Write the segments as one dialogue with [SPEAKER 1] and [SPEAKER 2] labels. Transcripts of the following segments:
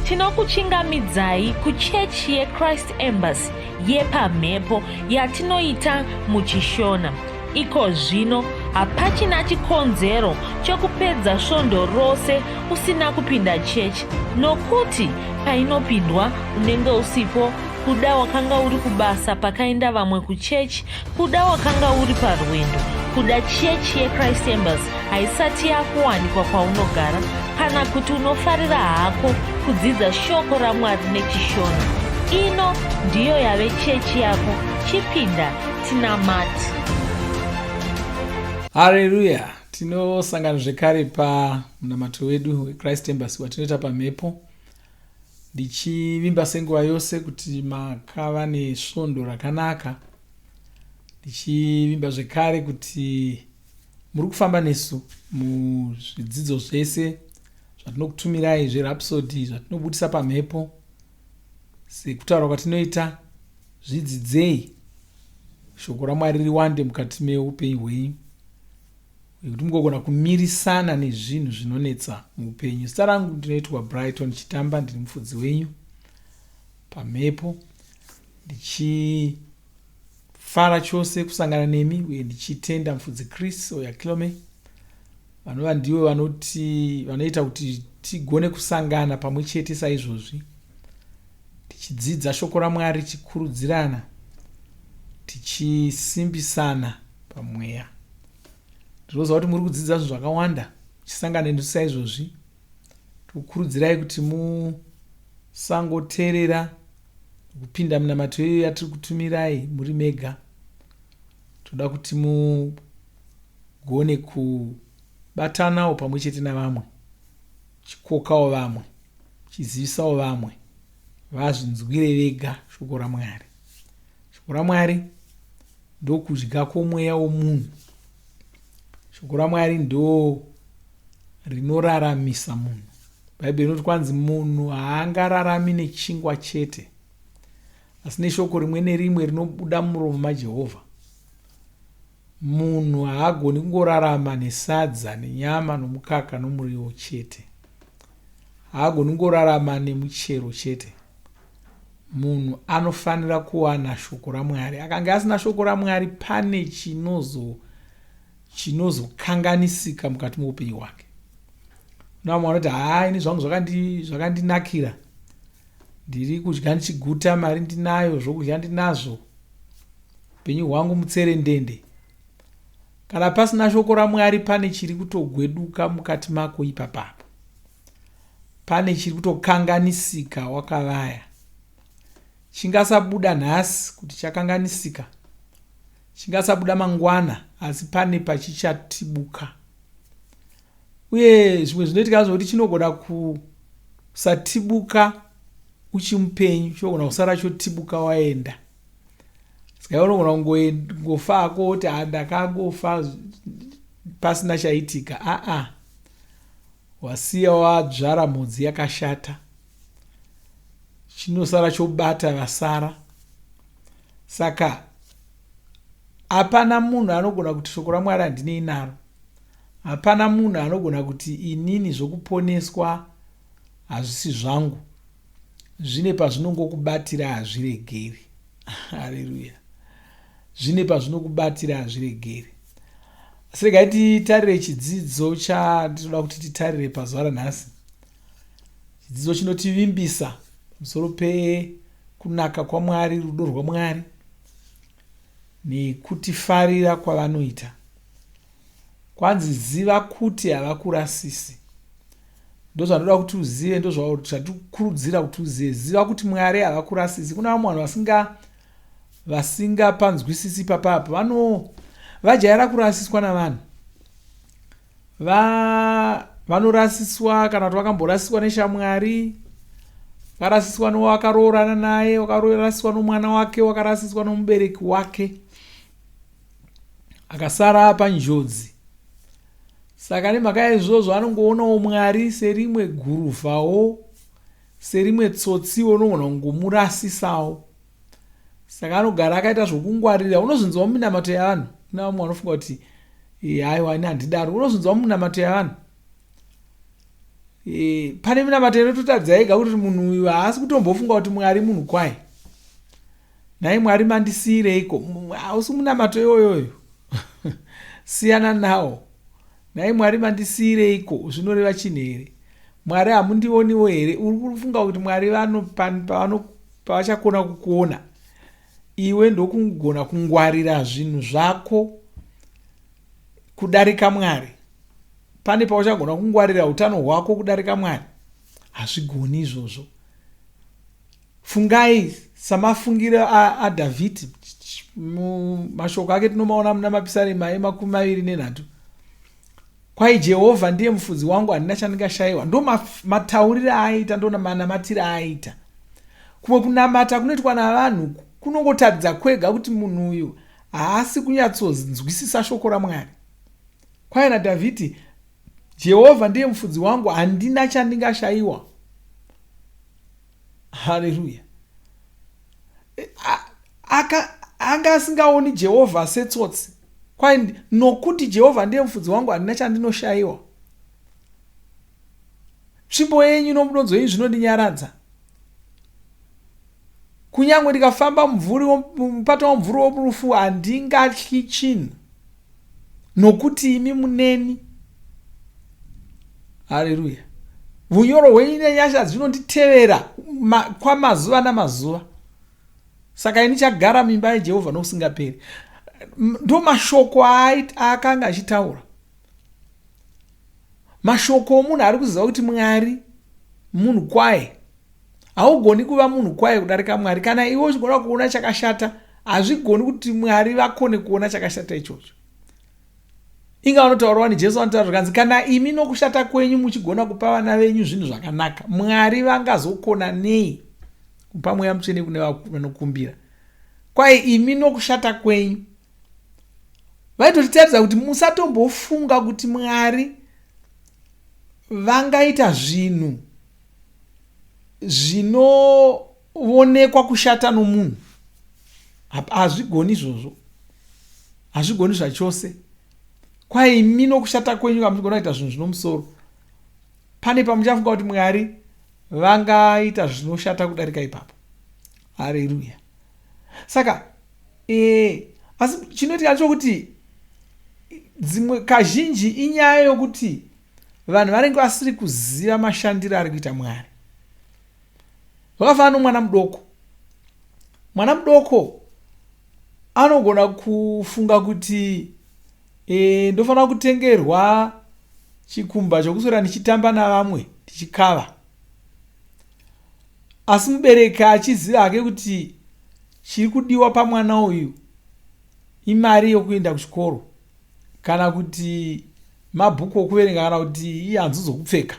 [SPEAKER 1] tinokuchingamidzai kuchechi yeChrist Embassy yepamhepo yatinoita muchishona. Iko zvino hapachina chikonzero chokupedza svondo rose usina kupinda chechi, nokuti painopindwa unenge usipo, kuda wakanga uri kubasa pakaenda vamwe kuchechi, kuda wakanga uri parwendo, kuda chechi yeChrist Embassy haisati yakuwanikwa kwaunogara, kana kuti unofarira hako kudzidza shoko raMwari nechishona. Ino ndiyo yave chechi yako. Chipinda tinamati.
[SPEAKER 2] Haleluya. Tinosangana zvekare pamunamato wedu weChrist Embassy watinoita pamhepo, ndichivimba senguva yose kuti makava nesvondo rakanaka, ndichivimba zvekare kuti muri kufamba nesu muzvidzidzo zvese zvatinokutumirai zverhapsody zvatinobudisa pamhepo. Sekutaura kwatinoita, zvidzidzei shoko raMwari riwande mukati meupenyu hwenyu, kuti mugogona kumirisana nezvinhu zvinonetsa muupenyu. Zita rangu ndinoitwa Brighton Chitamba, ndiri mufudzi wenyu pamhepo, ndichifara chose kusangana nemi uye ndichitenda mufudzi Chris Oyakilome vanova ndivo vanoita kuti tigone kusangana pamwe chete saizvozvi, tichidzidza shoko raMwari, tichikurudzirana, tichisimbisana pamweya. Ndinoziva kuti muri kudzidza zvinhu zvakawanda muchisangana nesu saizvozvi. Tikukurudzirai kuti musangoteerera kupinda munamato iyo yatiri kutumirai muri mega. Toda kuti mugone kubatanawo pamwe chete navamwe, chikokawo vamwe, chizivisawo vamwe, vazvinzwire vega shoko raMwari. Shoko raMwari ndokudya kwomweya womunhu. Shoko raMwari ndo rinoraramisa munhu. Bhaibheri rinoti kwanzi munhu haangararami nechingwa chete, asi neshoko rimwe nerimwe rinobuda muromo maJehovha. Munhu haagoni kungorarama nesadza, nenyama, nomukaka, nomuriwo chete. Haagoni kungorarama nemuchero chete. Munhu anofanira kuwana shoko raMwari. Akanga asina shoko raMwari, pane chinozokanganisika mukati muupenyu hwake. Vamwe vanoti ini zvangu zvakandinakira, ndiri kudya ndichiguta, mari ndinayo, zvokudya ndinazvo, upenyu hwangu mutserendende. Kana pasina shoko raMwari, pane chiri kutogweduka mukati mako ipapapo. Pane chiri kutokanganisika wakavaya. Chingasabuda nhasi kuti chakanganisika, chingasabuda mangwana, asi pane pachichatibuka. Uye zvimwe zvinoitika zvokuti chinogona kusatibuka uchimupenyu, chinogona kusara chotibuka waenda. Saka unogona kungofa hako kuti ndakangofa pasina chaitika. Wasiya wadzvara mhodzi yakashata, chinosara chobata vasara. Saka hapana munhu anogona kuti shoko raMwari handinei naro. Hapana munhu anogona kuti inini zvokuponeswa hazvisi zvangu, zvine pazvinongokubatira hazviregeri. Haleluya. Zvine pazvinokubatira hazviregeri. Asi regai titarire chidzidzo chatinoda kuti titarire pazuva ranhasi. Chidzidzo chinotivimbisa pamusoro pekunaka kwaMwari, rudo rwaMwari, nekutifarira kwavanoita. Kwanzi ziva kuti havakurasisi. Ndozvanoda kuti uzive, ndozvatikurudzira kuti uzive. Ziva kuti Mwari havakurasisi. Kuna vamwe vanhu vasingapanzwisisi papapo, vajaira kurasiswa navanhu. Vanorasiswa kana kuti vakamborasiswa neshamwari, vakarasiswa newakaroorana naye, wakarasiswa nomwana wake, wakarasiswa nomubereki wake, akasara panjodzi. Saka nemhaka yaizvozvo anongoonawo Mwari serimwe guruvhawo, serimwe tsotsiwo unogona kungomurasisawo. Saka anogara akaita zvokungwarira. Unozvinzwa muminamato yavanhu. Kuna vamwe vanofunga kuti haiwa ini handidaro. Unozvinzwa muminamato yavanhu. pane minamato inototadza ega kuti munhu uyu haasi kutombofunga kuti Mwari munhu kwaye. Nhai Mwari mandisiyireiko? Hausi munamato iyoyoyo. Siyana nawo. Nhai Mwari mandisiyireiko? Zvinoreva chinhu here? Mwari hamundioniwo here? Uri kufunga kuti Mwari pavachakona kukuona, iwe ndokugona kungwarira zvinhu zvako kudarika Mwari. Pane pauchagona kungwarira utano hwako kudarika Mwari? Hazvigoni izvozvo. Fungai samafungiro aDhavhidhi. Mashoko ake tinomaona muna Mapisarema 23. Kwai Jehovha ndiye mufudzi wangu, handina chandingashayiwa. Ndo matauriro aaita, ndo manamatiro aaita. Kumwe kunamata kunoitwa navanhu kunongotaridza kwega kuti munhu uyu haasi kunyatsonzwisisa shoko raMwari. Kwai naDhavhidhi, Jehovha ndiye mufudzi wangu, handina chandingashayiwa. Haleluya. Anga asingaoni Jehovha setsotsi. Kwai nokuti Jehovha ndiye mufudzi wangu, handina chandinoshayiwa. Tsvimbo yenyu nomudonzo yenyu zvinondinyaradza. Kunyangwe ndikafamba mupato womumvuri womurufu handingatyi chinhu, nokuti imi muneni. Haleluya. Vunyoro hwenyu nenyasha dzinonditevera kwamazuva namazuva. Saka ini chagara mimba yaJehovha nokusingaperi. Ndo mashoko aakanga achitaura. Mashoko omunhu ari kuziva kuti Mwari munhu kwaye. Haugoni kuva munhu kwaye kudarika Mwari. Kana iwe uchigona kuona chakashata, hazvigoni kuti Mwari vakone kuona chakashata ichocho. Inga unotaurwa naJesu anotaura kanzi, kana imi nokushata kwenyu muchigona kupa vana venyu zvinhu zvakanaka, Mwari vangazokona nei kupa Mweya Mutsvene kune vanokumbira? Kwai imi nokushata kwenyu. Vaitotitaridza kuti musatombofunga kuti Mwari vangaita zvinhu zvinoonekwa kushata nomunhu. Hazvigoni izvozvo. Hazvigoni zvachose. Kwai imi nokushata kwenyu hamuchigona kuita zvinhu zvinomusoro. Pane pamuchafunga kuti Mwari vangaita zvinoshata kudarika ipapo. Haleluya. Saka asi chinoti acho kuti dzimwe kazhinji inyaya yokuti vanhu vanenge vasiri kuziva mashandiro ari kuita Mwari. Zvakafanana nomwana mudoko. Mwana mudoko anogona kufunga kuti ndofanira kutengerwa chikumba chokuswera ndichitamba navamwe ndichikava. Asi mubereki achiziva hake kuti chiri kudiwa pamwana uyu imari yokuenda kuchikoro, kana kuti mabhuku okuverenga, kana kuti ihanzu dzokupfeka.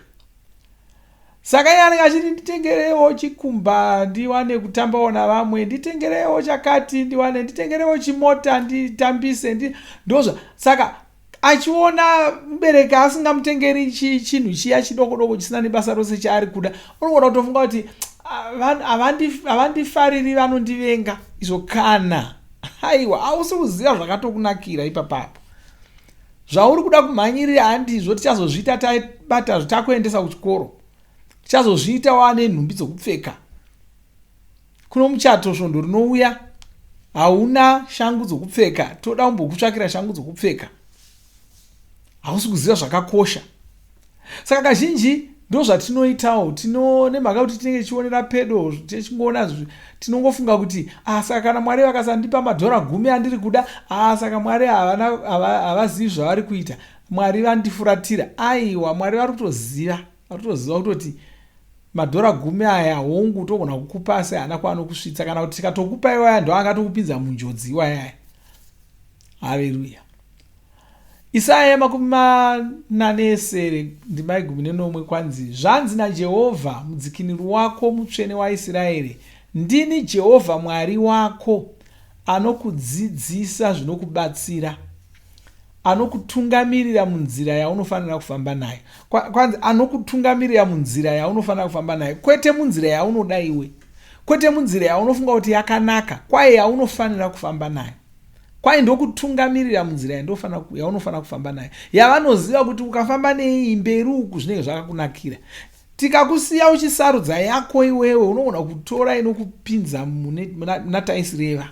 [SPEAKER 2] Saka iye anenge achiti nditengerewo chikumba ndiwane kutambawo navamwe, nditengerewo chakati ndiwane, nditengerewo chimota nditambise ndozva. Saka achiona mubereki asingamutengeri chinhu chiya chidoko chisina nebasa rose chaari kuda, unogona kutofunga kuti havandifariri, vanondivenga. Izvo kana haiwa hausi kuziva zvakatokunakira ipapapo. Zvauri kuda kumhanyirira handizvo tichazozviita tabata takuendesa kuchikoro. Tichazozviita wane nhumbi dzokupfeka. Kuno muchato svondo rinouya, hauna shangu dzokupfeka, toda kumbokutsvakira shangu dzokupfeka. Hausi kuziva zvakakosha. Saka kazhinji ndo zvatinoitawo, nemhaka kuti tinenge tichionera pedo tichingoona tinongofunga kuti saka kana Mwari vakasandipa $10 andiri kuda, saka Mwari havazivi zvavari kuita, Mwari vandifuratira. Aiwa, Mwari vari kutoziva kutoti $10 aya hongu togona kukupa asi hana kwaanokusvitsa, kana kuti tikatokupa iwaya ndo angatokupinza munjodzi iwayaya. Haleluya. Isaya 49:11 kwanzi, zvanzi naJehovha mudzikinuri wako, mutsvene waIsraeri, ndini Jehovha Mwari wako, anokudzidzisa zvinokubatsira, anokutungamirira munzira yaunofanira kufamba nayo. Kwanzi anokutungamirira munzira yaunofanira kufamba nayo, kwete munzira yaunoda iwe, kwete munzira yaunofunga kuti yakanaka, kwaye yaunofanira kufamba nayo. kwai ndokutungamirira munzira yaunofana kufamba nayo, yavanoziva kuti ukafamba nei mberi uku zvinenge zvakakunakira. Tikakusiya uchisarudza yako iwewe, unogona kutora inokupinza muna taisireva,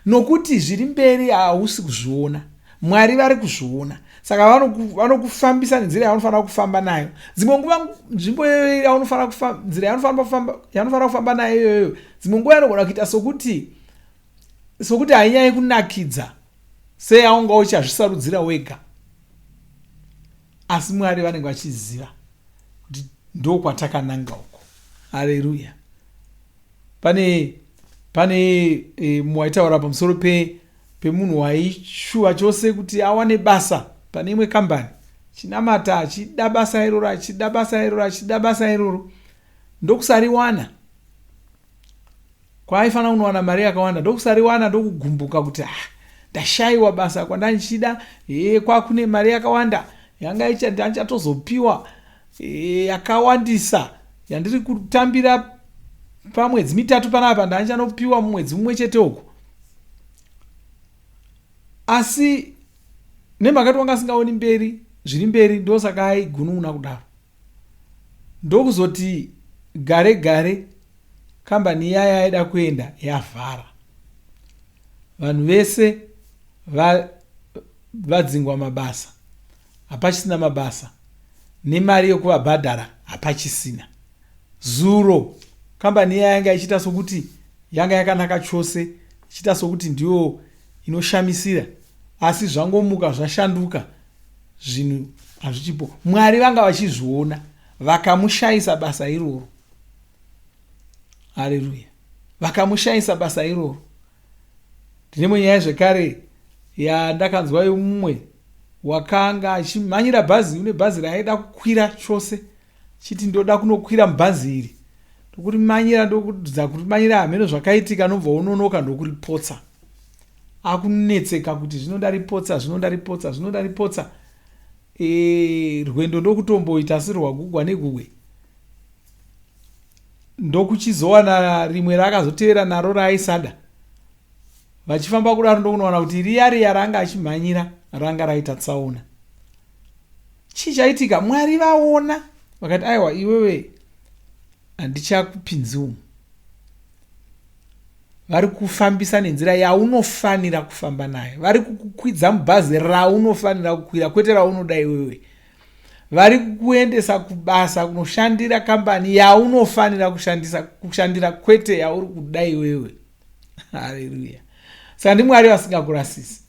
[SPEAKER 2] nokuti zviri mberi hausi kuzviona, Mwari vari kuzviona. Saka vanokufambisa nenzira yaunofana kufamba nayo. Dzimwe nguva nzvimbo nzira yaunofana kufamba nayo iyoyo, dzimwe nguva inogona kuita sokuti hainyai kunakidza seyaunga uchazvisarudzira wega, asi Mwari vanenge vachiziva kuti ndokwatakananga uko. Haleluya. Pane mwaitaura pamusoro pemunhu waishuva chose kuti awane basa pane imwe kambani, chinamata achida basa iroro, ndokusariwana. Kwaaifanira kunowana mari yakawanda, ndokusariwana, ndokugumbuka kuti ndashayiwa basa kwandanichida, kwakune mari yakawanda yanga ndachatozopiwa yakawandisa yandiri kutambira pamwedzi mitatu panapa, ndanichanopiwa mumwedzi mumwe chete uko. Asi nemakati wanga asingaoni mberi, zviri mberi, ndosaka aigunun'una kudaro. Ndokuzoti gare kambani yaya aida kuenda yavhara, vanhu vese vadzingwa mabasa, hapachisina mabasa, nemari yokuvabhadhara hapachisina. Zuro kambani yaya yanga ichiita sokuti yanga yakanaka chose, ichiita sokuti ndiyo inoshamisira, asi zvangomuka zvashanduka, zvinhu hazvichipo. Mwari vanga vachizviona, vakamushayisa basa iroro. Haleluya. Vakamushayisa basa iroro. Ndine nyaya zvekare yandakanzwa yomumwe wakanga achimhanyira bhazi, une bhazi raaida kukwira chose, chiti ndoda kunokwira mubhazi iri, ndokuridza kurimanyira hameno zvakaitika, nobva unonoka ndokuripotsa. Akunetseka kuti zvinodaripotsa. Rwendo ndokutomboita sirwagugwa negugwe. Ndokuchizowana rimwe rakazotevera naro raaisada. Vachifamba kudaro ndokunowana kuti riya ranga achimhanyira ranga raita tsaona. Chichaitika, Mwari vaona, vakati aiwa iwewe handichakupinzi umu. Vari kufambisa nenzira yaunofanira kufamba nayo. Vari kukwidza mubhazi raunofanira kukwira, kwete raunoda iwewe. Vari kukuendesa kubasa kunoshandira kambani yaunofanira kushandira, kwete yauri kuda iwewe. Haleluya. Saka ndiMwari vasingakurasisi.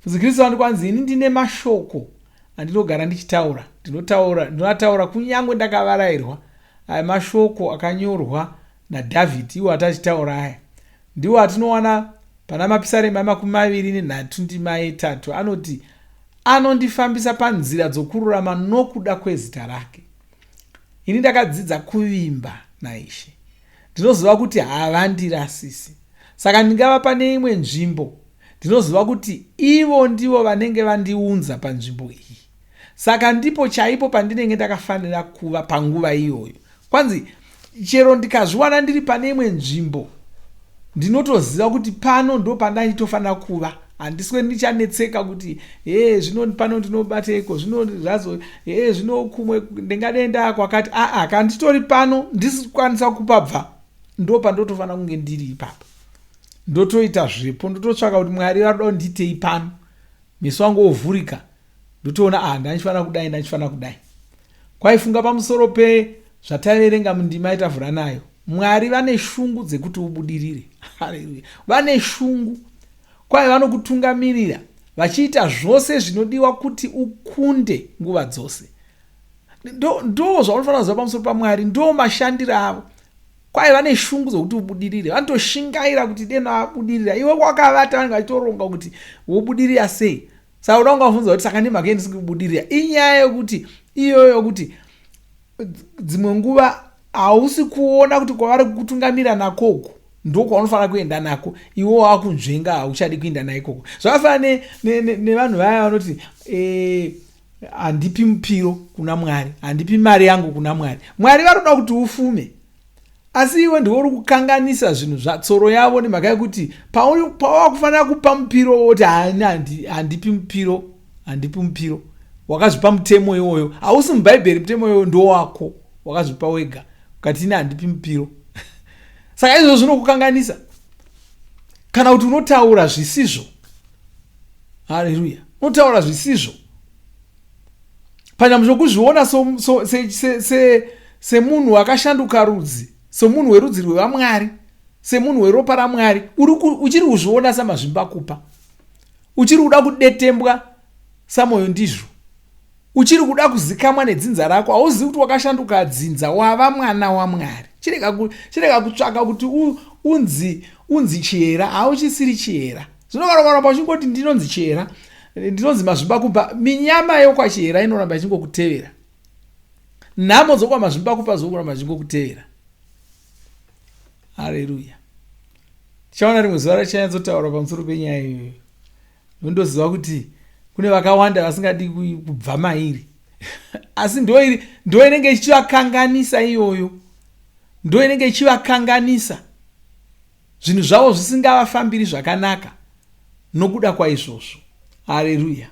[SPEAKER 2] Fuzikristu andikwanzi ini ndine mashoko andinogara ndichitaura. Ndinotaura kunyange ndakavarayirwa. Aya mashoko akanyorwa naDhavhidhi, iwo atachitaura aya. Ndiwo atinowana pana mapisarema 23 anoti, anondifambisa panzira dzokururama nokuda kwezita rake. Ini ndakadzidza kuvimba naIshe, ndinoziva kuti havandirasisi. Saka ndingava pane imwe nzvimbo, ndinoziva kuti ivo ndivo vanenge vandiunza panzvimbo iyi. Saka ndipo chaipo pandinenge ndakafanira kuva panguva iyoyo. Kwanzi chero ndikazviwana ndiri pane imwe nzvimbo, ndinotoziva kuti pano ndo pandanditofanira kuva. Handiswe ndichanetseka kuti zvino pano ndinobateiko, zvino kumwe ndingadenda kwakati. Kanditori pano ndisikwanisa kupabva, ndo pandotofanira kunge ndiri ipapo. Ndotoita zvipo, ndototsvaka kuti Mwari varoda kunditei pano. Meso angu ovhurika, ndotoona ndanifanira kudai. Kwaifunga pamusoro zvataverenga mundima yatavhura nayo. Mwari vane shungu dzekuti ubudirire. Haleluya. Vane shungu. Kwai vanokutungamirira vachiita zvose zvinodiwa kuti ukunde nguva dzose. Ndo zvaunofanira kuziva pamusoro paMwari, ndo mashandiro avo. Kwai vane shungu dzokuti ubudirire. Vanotoshingaira kuti deno abudirira. Iwe wakavata vanenge vachitoronga kuti wobudirira sei. Saka uda kungabvunza kuti saka ndimhaka yei ndisiri kubudirira. Inyaya yokuti iyoyo kuti dzimwe nguva hausi kuona kuti kwavari kukutungamira nakoko ndo kwaunofanira kuenda nako, iwo wakunzvenga hauchadi kuenda naikoko. Zvakafanana nevanhu vaya vanoti handipi mupiro kuna Mwari, handipi mari yangu kuna Mwari. Mwari varoda kuti ufume. asi iwe ndiwe uri kukanganisa zvinhu zvatsoro yavo nemhaka yekuti pawakufanira kupa mupiro woti handipi mupiro wakazvipa mutemo iwoyo. hausi mubhaibheri mutemo iwoyo ndowako wakazvipa wega ukati ine handipi mupiro. Saka izvo zvinokukanganisa kana kuti unotaura zvisizvo. Haleluya. Unotaura zvisizvo panyama zvokuzviona semunhu akashanduka rudzi, semunhu werudzi rwevamwari, semunhu weropa raMwari, uchiri kuzviona samazvimbakupa, uchiri kuda kudetembwa samwoyo ndizvo, uchiri kuda kuzikamwa nedzinza rako. hauzivi kuti wakashanduka dzinza, wava mwana waMwari. chirega kutsvaka kuti unzi chiyera, hauchisiri chiyera. Zvinokaramba uchingoti ndinonzi chiyera, ndinonzi mazvimbakupa, minyama yokwachiyera inoramba ichingokutevera. Nhamo dzokwamazvimbakupa zokuramba ichingokutevera. Haleluya. Tichaona rimwe zuva rachanyazotaura pamusoro penyaya iyoyo. Nondoziva kuti kune vakawanda vasingadi kubva mairi. Asi ndo inenge ichivakanganisa iyoyo. Ndo inenge ichivakanganisa. Zvinhu zvavo zvisingavafambiri zvakanaka nokuda kwaizvozvo. Haleluya.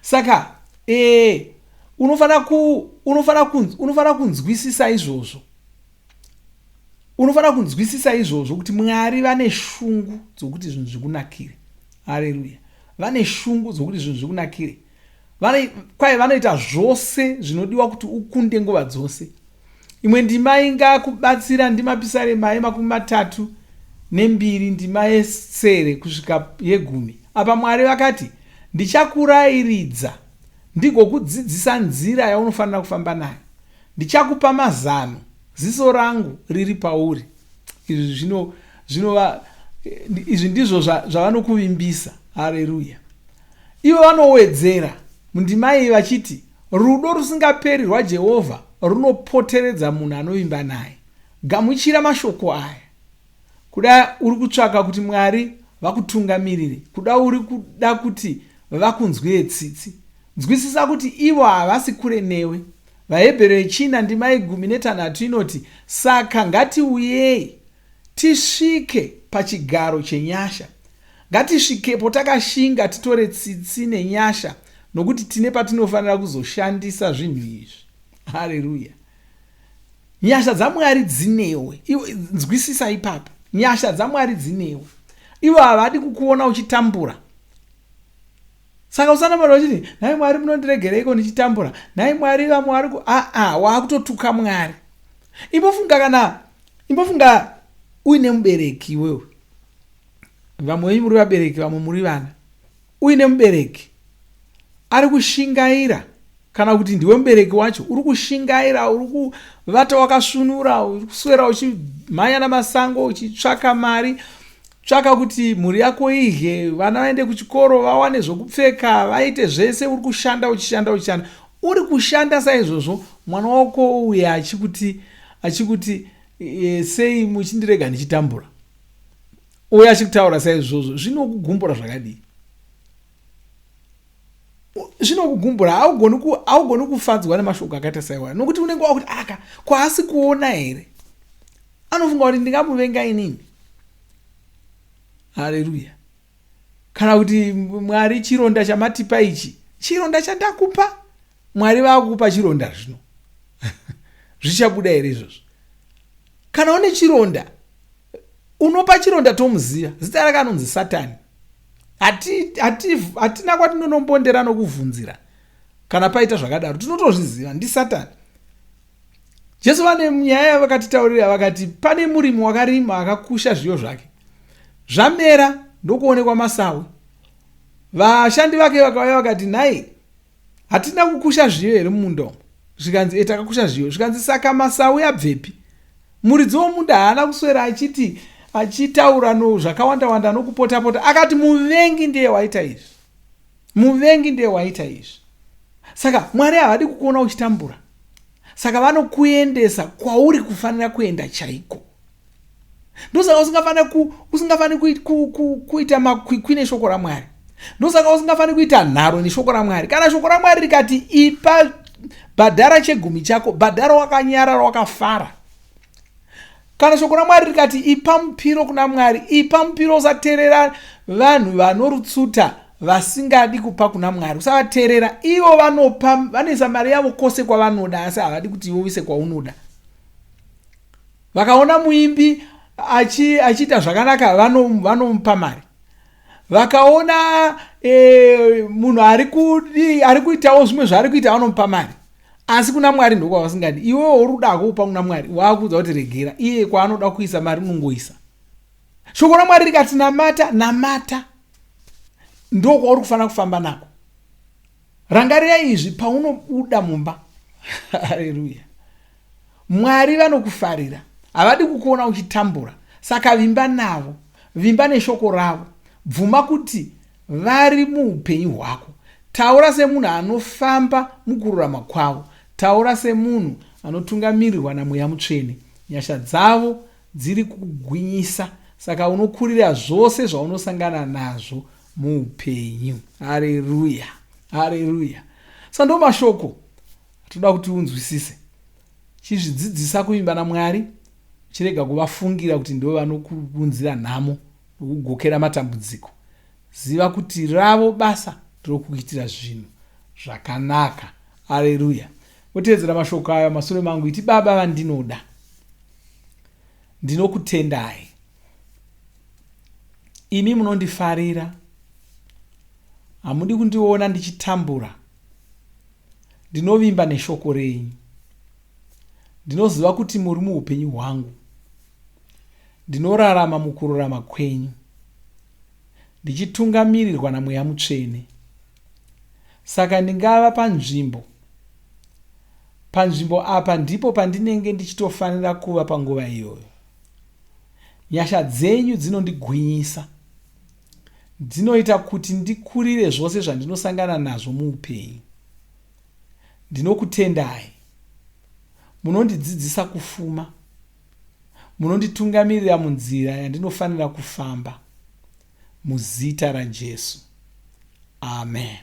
[SPEAKER 2] Saka unofanira kunzwisisa izvozvo. Unofanira kunzwisisa izvozvo kuti Mwari vane shungu dzokuti zvinhu zvikunakire. Haleluya. Vane shungu dzokuti zvinhu zvikunakire. Vanoita zvose zvinodiwa kuti ukunde nguva dzose. Imwe ndima ingakubatsira ndima Pisarema 32 ndima yesere kusvika ye10. Apa Mwari vakati ndichakurayiridza ndigokudzidzisa nzira yaunofanira kufamba nayo. Ndichakupa mazano, ziso rangu riri pauri. Izvi ndizvo zvavanokuvimbisa. Haleluya. Ivo vanowedzera mundima iyi vachiti rudo rusingaperi rwaJehovha runopoteredza munhu anovimba naye. Gamuchira mashoko aya. Kuda uri kutsvaka kuti Mwari vakutungamirire, kuda uri kuda kuti vakunzwire tsitsi, nzwisisa kuti ivo havasi kure newe. VaHebheru 4 ndima 13 inoti, saka ngatiuyei tisvike pachigaro chenyasha, ngatisvikepo takashinga titore tsitsi nenyasha, nokuti tine patinofanira kuzoshandisa zvinhu izvi. Haleluya. Nyasha dzaMwari dzinewe. Nzwisisa ipapo. Nyasha dzaMwari dzinewe. Ivo havadi kukuona uchitambura. Saka usanamara uchiti nhai Mwari munondiregereiko ndichitambura, nhai Mwari vamwari wakutotuka Mwari. Imbofunga uine mubereki iwewe. Vamwe muri vabereki, vamwe muri vana. Uine mubereki ari kushingaira, kana kuti ndiwe mubereki wacho, uri kushingaira, uri kuvata wakasvinura, uri kuswera uchimhanya namasango uchitsvaka mari, tsvaka kuti mhuri yako idye, vana vaende kuchikoro, vawane zvokupfeka, vaite zvese. Uri kushanda uchishanda. Uri kushanda saizvozvo mwana wako uya achikuti sei muchindirega ndichitambura. Uya achikutaura saizvozvo, zvinokugumbura zvakadii? Zvinokugumbura. Haugoni kufadzwa nemashoko akaita saiwaya, nokuti unenge wakuti aka kwaasi kuona here, anofunga kuti ndingamuvenga inini. Haleluya. Kana kuti Mwari chironda chamatipa ichi, chironda chandakupa, Mwari vakupa chironda zvino. Zvichabuda here izvozvo? Kana une chironda, unopa chironda tomuziva, zita rake anonzi Satani. Hatina kwatinonombondera nokuvhunzira kana paita zvakadaro, tinotozviziva ndi Satani. Jesu vane nyaya vakatitaurira vakati pane murimi wakarima akakusha zviyo zvake, zvamera ndokuonekwa masawi. Vashandi vake vakauya vakati nhai hatina kukusha zviyo here mumunda umu? Zvikanzi takakusha zviyo. Zvikanzi saka masawi abvepi? Muridzi womunda haana kuswera achitaura zvakawanda nokupota-pota, akati muvengi ndiye waita izvi, muvengi ndiye waita izvi. Saka Mwari havadi kukuona uchitambura, saka vanokuendesa kwauri kufanira kuenda chaiko. Ndosaka usingafaniri kuita makwikwi neshoko raMwari. Ndosaka usingafaniri kuita nharo neshoko raMwari. Kana shoko raMwari rikati ipa bhadhara chegumi chako, bhadhara wakanyarara wakafara. Kana shoko raMwari rikati ipa mupiro kuna Mwari, ipa mupiro, usateerera vanhu vanorutsuta vasingadi kupa kuna Mwari. Usavateerera. Ivo vanopa, vanoisa mari yavo kwose kwavanoda, asi havadi kuti ivo uise kwaunoda. Vakaona muimbi achiita zvakanaka vanomupa mari. Vakaona munhu ari kuitawo zvimwe zvaari kuita vanomupa mari. Asi kuna Mwari ndokwa vasingadi. Iwewo uruda kupa kuna Mwari, wakuudza kuti regera. Iye kwaanoda kuisa mari unongoisa. Shoko raMwari rikati namata, ndokwa uri kufanira kufamba nako. Rangarira izvi paunobuda mumba. Haleluya. Mwari vanokufarira, havadi kukuona uchitambura. Saka vimba navo, vimba neshoko ravo, bvuma kuti vari muupenyu hwako. Taura semunhu anofamba mukururama kwavo. Taura semunhu anotungamirirwa naMweya Mutsvene. Nyasha dzavo dziri kukugwinyisa, saka unokurira zvose zvaunosangana nazvo muupenyu. Haleluya, haleluya. Saka ndo mashoko atoda kuti unzwisise. Chizvidzidzisa kuvimba naMwari, chirega kuvafungira kuti ndo vanokuunzira nhamo nokugokera matambudziko. Ziva kuti ravo basa ndokuitira zvinhu zvakanaka. Haleluya. Woteedzera mashoko aya mashure mangu iti, Baba vandinoda, ndinokutendai. Imi munondifarira. Hamudi kundiona ndichitambura. Ndinovimba neshoko renyu. Ndinoziva kuti muri muupenyu hwangu. Ndinorarama mukururama kwenyu, ndichitungamirirwa naMweya Mutsvene. Saka ndingava panzvimbo apa ndipo pandinenge ndichitofanira kuva panguva iyoyo. Nyasha dzenyu dzinondigwinyisa, dzinoita kuti ndikurire zvose zvandinosangana nazvo muupenyu. Ndinokutendai. Munondidzidzisa kufuma, munonditungamirira munzira yandinofanira kufamba. Muzita raJesu, amen.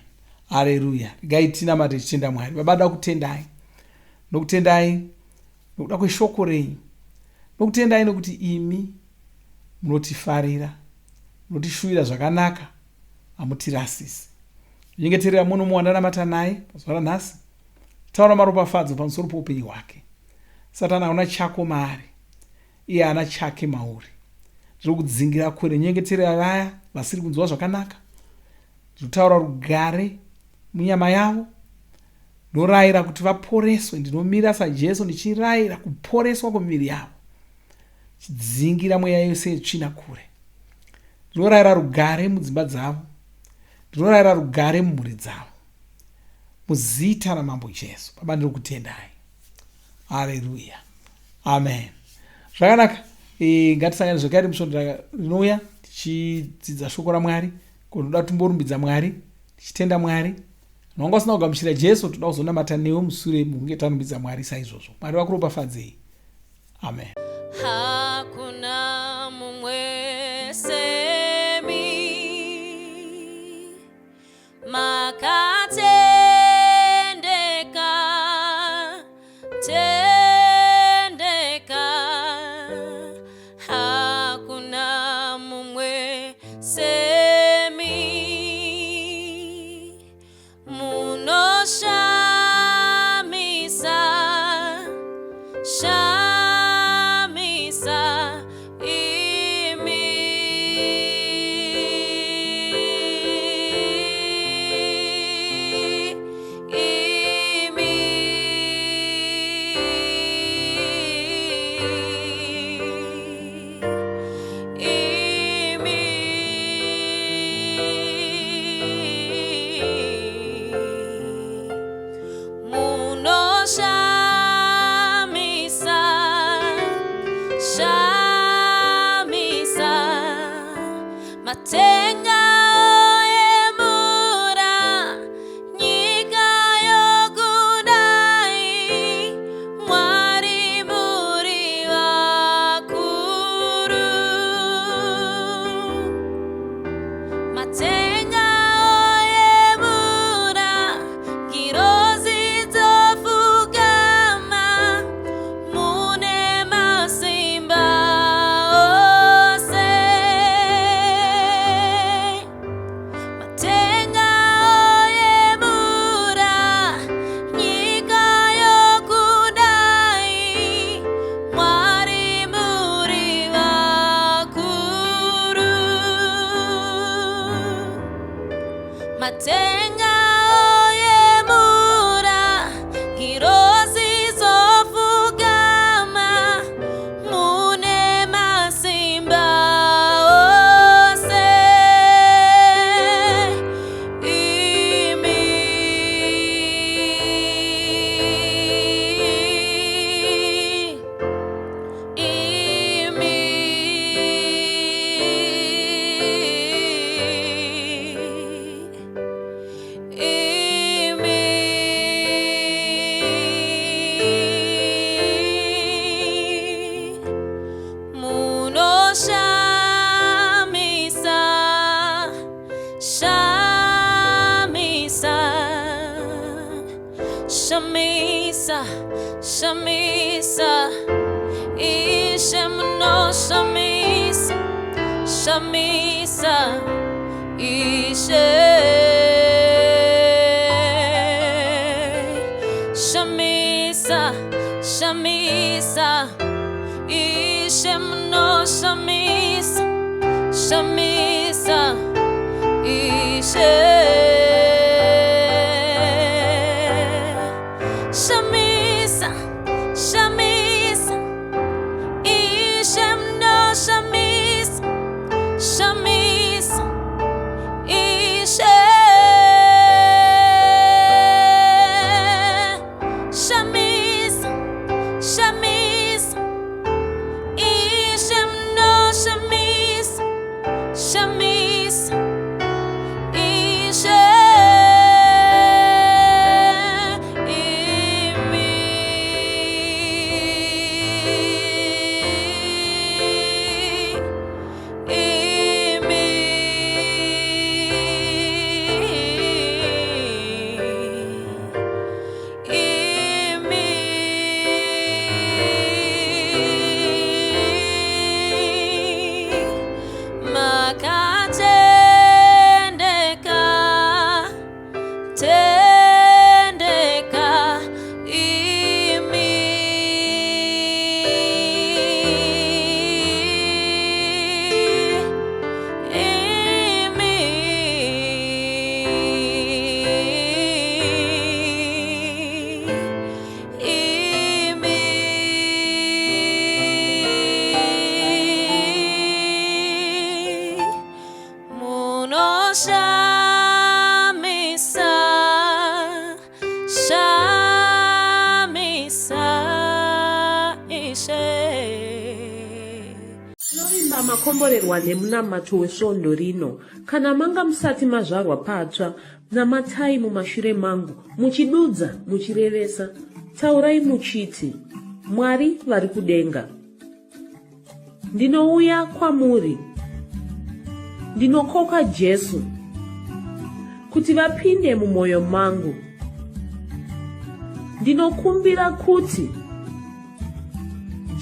[SPEAKER 2] Haleluya. Ngaitinamate tichitenda Mwari. Baba, da kutendai, nokutendai nokuda kweshoko renyu, nokutendai nokuti imi munotifarira, munotishuvira zvakanaka, hamutirasisi. Nyengeterera muno muwandanamata naye pazuva ranhasi. Taura maropafadzo pamusoro poupenyu hwake. Satani hauna chako maari, iye haana chake mauri. Ndiri kudzingira kure. Nyengeterera vaya vasiri kunzwa zvakanaka. Ndinotaura rugare munyama yavo. Ndorayira kuti vaporeswe. Ndinomira saJesu ndichirayira kuporeswa kwemiviri yavo, chidzingira mweya yose yetsvina kure. Ndinorayira rugare mudzimba dzavo. Ndinorayira rugare mumhuri dzavo, muzita raMambo Jesu. Baba, ndiri kutendai. Haleluya, amen. Zvakanaka. Ngatisangane zvekare musvondo rinouya tichidzidza shoko raMwari. Kunoda tumborumbidza Mwari, tichitenda Mwari. Nonga usina kugamuchira Jesu, toda kuzonamata newe mushure mukunge tarumbidza Mwari saizvozvo. Mwari vakuropafadzei. Amen.
[SPEAKER 3] Hakuna mumwe semi makatendeka tendeka. Hakuna mumwe semi munoshamisa shamisa imi. Munoshamisa shamisa matenga emura nyika yokudai. Mwari muri matenga oyemura kirozi zofugama mune masimba ose Shamisa, Shamisa, Ishem no Shamisa, Shamisa, Ishe, Shamisa, Shamisa, Ishem no Shamisa, Shamisa, Ishe. Shamisa, Shamisa, Ishem no Shamisa, Shamisa, Ishe, Shamisa, Shamisa, Ishem no Shamisa, Shamisa, Ishe. Shamisa, Shamisa, Ishe.
[SPEAKER 4] Tinorimba makomborerwa nemunamato wesvondo rino. Kana manga musati mazvarwa patsva, namatai mumashure mangu, muchidudza, muchirevesa. Taurai muchiti, Mwari vari kudenga, ndinouya kwamuri, ndinokoka Jesu kuti vapinde mumwoyo mangu. Ndinokumbira kuti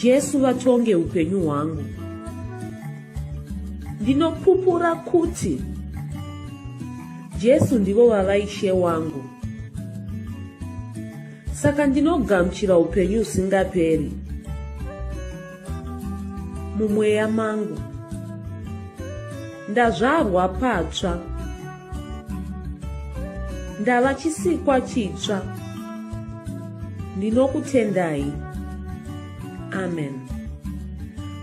[SPEAKER 4] Jesu vatonge upenyu hwangu. Ndinopupura kuti Jesu ndivo vavaishe wangu. Saka ndinogamuchira upenyu usingaperi mumweya mangu. Ndazvarwa patsva, ndava chisikwa chitsva. Ndinokutendai. Amen.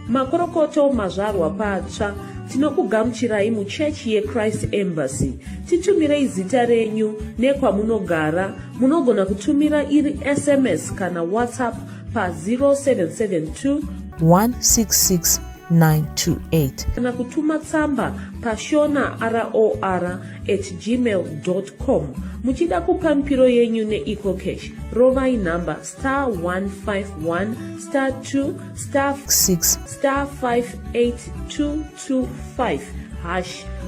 [SPEAKER 4] Makorokoto mazvarwa patsva, tinokugamuchirai muchechi yeChrist Embassy. Titumirei zita renyu nekwamunogara. Munogona kutumira iri SMS kana WhatsApp pa 0772
[SPEAKER 5] 166 928
[SPEAKER 4] kana kutuma tsamba pa shonaror@gmail.com. Muchida kupa mpiro yenyu neEcocash, rovai namba *151*2*6 *58225#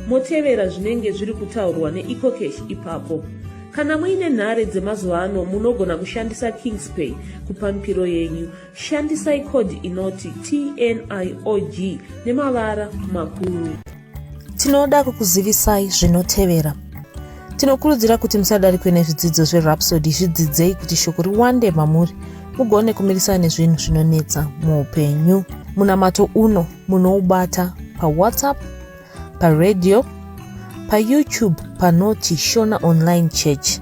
[SPEAKER 4] motevera zvinenge zviri kutaurwa neEcocash ipapo. Kana muine nhare dzemazuva ano munogona kushandisa KingsPay kupa mpiro yenyu. Shandisai kodhi inoti TNIOG nemavara makuru.
[SPEAKER 5] Tinoda kukuzivisai zvinotevera. Tinokurudzira kuti musadarikwe nezvidzidzo zveRhapsody. Zvidzidzei kuti shoko riwande mamuri, mugone kumirisana nezvinhu zvinonetsa muupenyu. Munamato uno munoubata pa WhatsApp, pa radio, payoutube panoti Shona Online Church.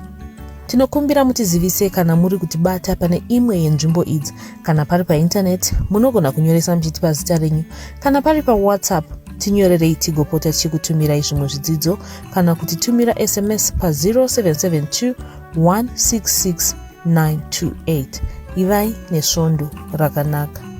[SPEAKER 5] Tinokumbira mutizivise kana muri kutibata pane imwe yenzvimbo idzi, kana pari paintaneti munogona kunyoresa muchitipa zita renyu, kana pari pawhatsapp tinyorerei tigopota tichikutumirai zvimwe zvidzidzo, kana kutitumira sms pa0772 166 928. Ivai nesvondo rakanaka.